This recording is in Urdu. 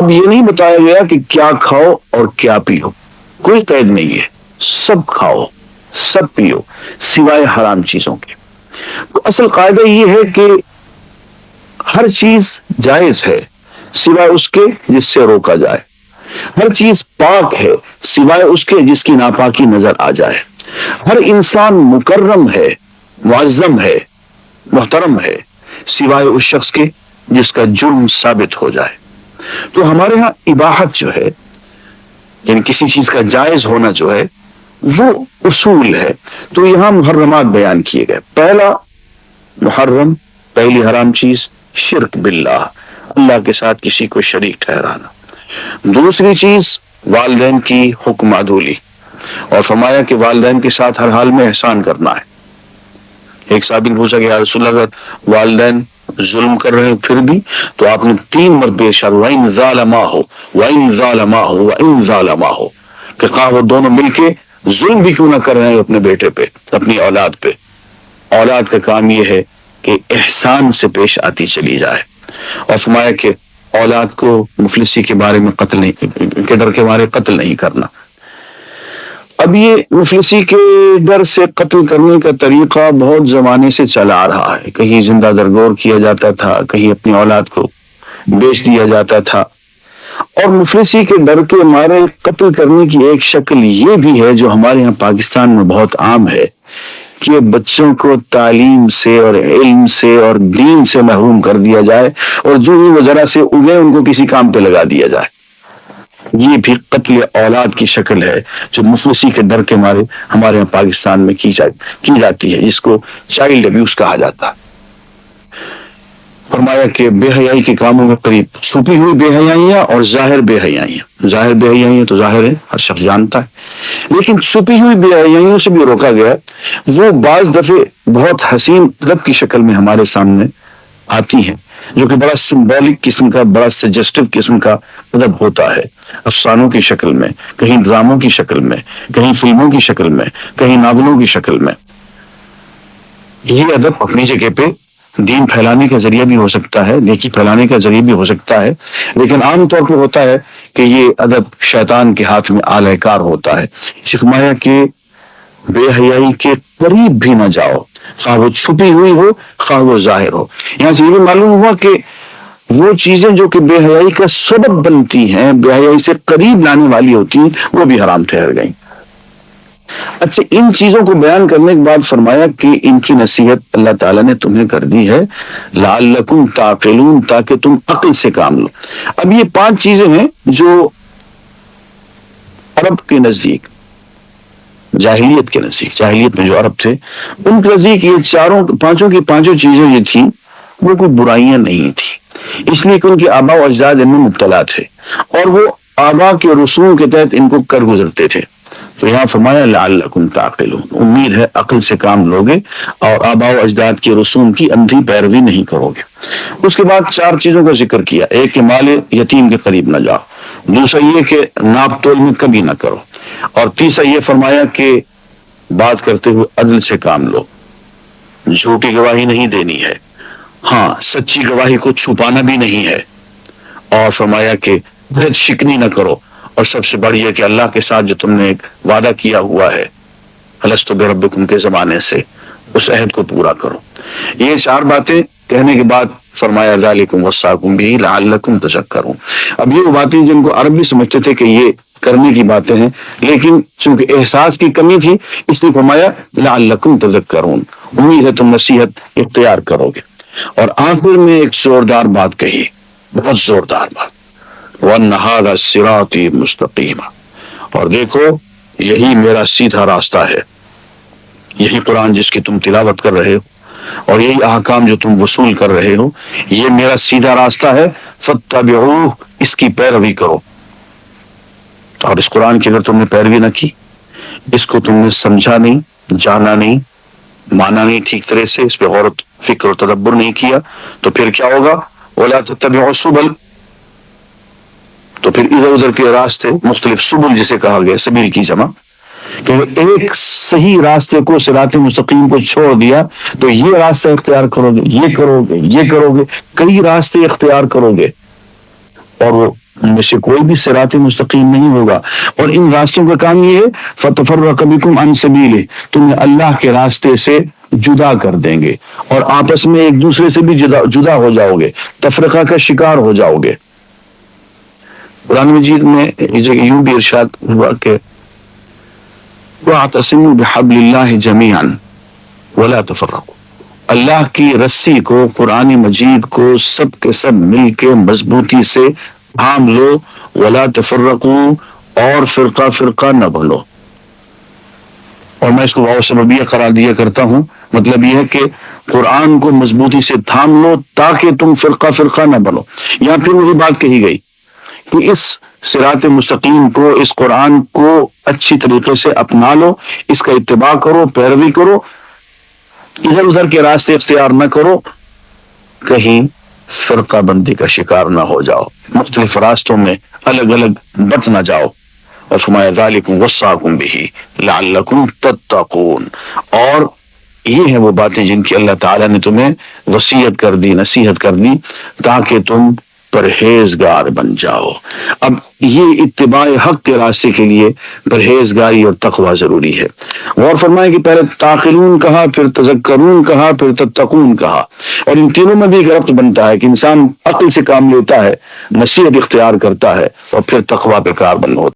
اب یہ نہیں بتایا گیا کہ کیا کھاؤ اور کیا پیو، کوئی قید نہیں ہے، سب کھاؤ سب پیو سوائے حرام چیزوں کے۔ تو اصل قاعدہ یہ ہے کہ ہر چیز جائز ہے سوائے اس کے جس سے روکا جائے، ہر چیز پاک ہے سوائے اس کے جس کی ناپاکی نظر آ جائے، ہر انسان مکرم ہے، معظم ہے، محترم ہے سوائے اس شخص کے جس کا جرم ثابت ہو جائے۔ تو ہمارے ہاں اباحت جو ہے، یعنی کسی چیز کا جائز ہونا جو ہے، وہ اصول ہے۔ تو یہاں محرمات بیان کیے گئے۔ پہلا محرم، پہلی حرام چیز شرک باللہ، اللہ کے ساتھ کسی کو شریک ٹھہرانا۔ دوسری چیز والدین کی حکم عدولی، اور فرمایا کہ والدین کے ساتھ ہر حال میں احسان کرنا ہے۔ ایک صحابی نے پوچھا کہ یا رسول اللہ اگر والدین ظلم کر رہے ہیں پھر بھی، تو آپ نے 3 مرتبہ ارشاد وَإِن ظَالَمَاهُ وَإِن ظَالَمَاهُ وَإِن ظَالَمَاهُ، کہ خواہ وہ دونوں مل کے ظلم بھی کیوں نہ کر رہے ہیں اپنے بیٹے پہ، اپنی اولاد پہ، اولاد کا کام یہ ہے کہ احسان سے پیش آتی چلی جائے۔ اور فرمایا کہ اولاد کو مفلسی کے بارے میں قتل نہیں، کے ڈر کے بارے قتل نہیں کرنا۔ اب یہ مفلسی کے ڈر سے قتل کرنے کا طریقہ بہت زمانے سے چلا آ رہا ہے، کہیں زندہ درگور کیا جاتا تھا، کہیں اپنی اولاد کو بیچ دیا جاتا تھا، اور مفلسی کے ڈر کے مارے قتل کرنے کی ایک شکل یہ بھی ہے جو ہمارے یہاں پاکستان میں بہت عام ہے کہ بچوں کو تعلیم سے اور علم سے اور دین سے محروم کر دیا جائے، اور جو ہی وہ ذرا سے اگے ان کو کسی کام پہ لگا دیا جائے۔ یہ بھی قتل اولاد کی شکل ہے جو مفلسی کے ڈر کے مارے ہمارے یہاں پاکستان میں کی جاتی ہے، جس کو چائلڈ ابیوز کہا جاتا ہے۔ فرمایا کہ بے حیائی کے کاموں کے قریب چھپی ہوئی بے حیائیاں اور ظاہر بے حیائیاں۔ ظاہر بے حیائیاں تو ظاہر ہے، ہر شخص جانتا ہے، لیکن چھپی ہوئی بے حیائیوں سے بھی روکا گیا۔ وہ بعض دفعے بہت حسین ادب کی شکل میں ہمارے سامنے آتی ہیں، جو کہ بڑا سمبولک قسم کا، بڑا سجسٹو قسم کا ادب ہوتا ہے، افسانوں کی شکل میں، کہیں ڈراموں کی شکل میں، کہیں فلموں کی شکل میں، کہیں ناولوں کی شکل میں۔ یہ ادب اپنی جگہ پہ دین پھیلانے کا ذریعہ بھی ہو سکتا ہے، نیکی پھیلانے کا ذریعہ بھی ہو سکتا ہے، لیکن عام طور پہ ہوتا ہے کہ یہ ادب شیطان کے ہاتھ میں آلہ کار ہوتا ہے۔ فرمایا کہ بے حیائی کے قریب بھی نہ جاؤ، خواہ وہ چھپی ہوئی ہو خواہ وہ ظاہر ہو۔ یہاں سے یہ بھی معلوم ہوا کہ وہ چیزیں جو کہ بے حیائی کا سبب بنتی ہیں، بے حیائی سے قریب لانے والی ہوتی ہیں، وہ بھی حرام ٹھہر گئیں۔ اچھا، ان چیزوں کو بیان کرنے کے بعد فرمایا کہ ان کی نصیحت اللہ تعالیٰ نے تمہیں کر دی ہے لعلکم تعقلون، تاکہ تم عقل سے کام لو۔ اب یہ 5 چیزیں ہیں جو عرب کے نزدیک، جاہلیت کے نزدیک، جاہلیت میں جو عرب تھے ان کے نزدیک یہ پانچوں چیزیں یہ تھیں، وہ کوئی برائیاں نہیں تھیں، اس لیے کہ ان کے آباء و اجداد ان میں مبتلا تھے اور وہ آباء کے رسوم کے تحت ان کو کر گزرتے تھے۔ تو یہاں فرمایا لعلکم تعقلون، امید ہے عقل سے کام لوگے اور آباء و اجداد کے رسوم کی اندھی پیروی نہیں کرو گے۔ اس کے بعد 4 چیزوں کا ذکر کیا، ایک کہ مال یتیم کے قریب نہ جاؤ، دوسرا یہ کہ ناپ تول میں کبھی نہ کرو، اور تیسرا یہ فرمایا کہ بات کرتے ہوئے عدل سے کام لو، جھوٹی گواہی نہیں دینی ہے، ہاں سچی گواہی کو چھپانا بھی نہیں ہے، اور فرمایا کہ عہد شکنی نہ کرو، اور سب سے بڑی ہے کہ اللہ کے ساتھ جو تم نے ایک وعدہ کیا ہوا ہے الستو بربکم کے زمانے سے، اس عہد کو پورا کرو۔ یہ 4 باتیں کہنے کے بعد فرمایا ذالکم وصاکم بہ لعلکم تذکرون۔ اب یہ وہ باتیں جن کو عرب بھی سمجھتے تھے کہ یہ کرنے کی باتیں ہیں، لیکن چونکہ احساس کی کمی تھی اس لیے فرمایا لعلکم تذکرون، امید ہے تم نصیحت اختیار کرو گے۔ اور آخر میں ایک زوردار بات کہی، بہت زوردار بات، وَأَنَّ هَذَا صِرَاطِي مُسْتَقِيمًا، اور دیکھو یہی میرا سیدھا راستہ ہے، یہی قرآن جس کی تم تلاوت کر رہے ہو اور یہی احکام جو تم وصول کر رہے ہو، یہ میرا سیدھا راستہ ہے، فَاتَّبِعُوهُ، اس کی پیروی کرو۔ اور اس قرآن کی اگر تم نے پیروی نہ کی، اس کو تم نے سمجھا نہیں، جانا نہیں، مانا نہیں ٹھیک طرح سے، اس پہ غور و فکر و تدبر نہیں کیا، تو پھر کیا ہوگا؟ وَلَا تَتَّبِعُوا السُّبُلَ، تو پھر ادھر ادھر کے راستے، مختلف سبل جسے کہا گیا، سبیل کی جمع، کہ ایک صحیح راستے کو، صراط مستقیم کو چھوڑ دیا تو یہ راستہ اختیار کرو گے، یہ کرو گے، یہ کرو گے، کئی راستے اختیار کرو گے، اور وہ ان میں سے کوئی بھی صراط مستقیم نہیں ہوگا. اور ان راستوں کا کام یہ ہے فَتَفَرَّقَ بِكُمْ عَنْ سَبِيلِهِ، تمہیں اللہ کے راستے سے جدا کر دیں گے اور آپس میں ایک دوسرے سے بھی جدا ہو جاؤ گے، تفرقہ کا شکار ہو جاؤ گے. قرآن مجید میں یہ جگہ یوں بھی ارشاد ہوا کہ وَاعْتَصِمُوا بِحَبْلِ اللَّهِ جَمِيعًا وَلَا تَفَرَّقُوا، اللہ کی رسی کو، قرآن مجید کو سب کے سب مل کے مضبوطی سے تھام لو، وَلَا تَفَرَّقُوا، اور فرقہ فرقہ نہ بنو. اور میں اس کو واو سببیہ قرار دیا کرتا ہوں، مطلب یہ ہے کہ قرآن کو مضبوطی سے تھام لو تاکہ تم فرقہ فرقہ نہ بنو. یہاں پھر وہی بات کہی گئی کہ اس صراط مستقیم کو، اس قرآن کو اچھی طریقے سے اپنا لو، اس کا اتباع کرو، پیروی کرو، ادھر ادھر کے راستے اختیار نہ کرو، کہیں فرقہ بندی کا شکار نہ ہو جاؤ، مختلف راستوں میں الگ الگ بٹ نہ جاؤ. اور فرمایا ذالکم وصاکم بہ لعلکم تتقون، اور یہ ہیں وہ باتیں جن کی اللہ تعالیٰ نے تمہیں وصیت کر دی، نصیحت کر دی تاکہ تم پرہیزگار بن جاؤ. اب یہ اتباع حق کے راستے کے لیے پرہیزگاری اور تقوی ضروری ہے. غور فرمائیں کہ پہلے تعقلون کہا، پھر تذکرون کہا، پھر تتقون کہا، اور ان تینوں میں بھی ایک ربط بنتا ہے کہ انسان عقل سے کام لیتا ہے، نصیحت اختیار کرتا ہے، اور پھر تقوی پہ کاربند ہوتا ہے.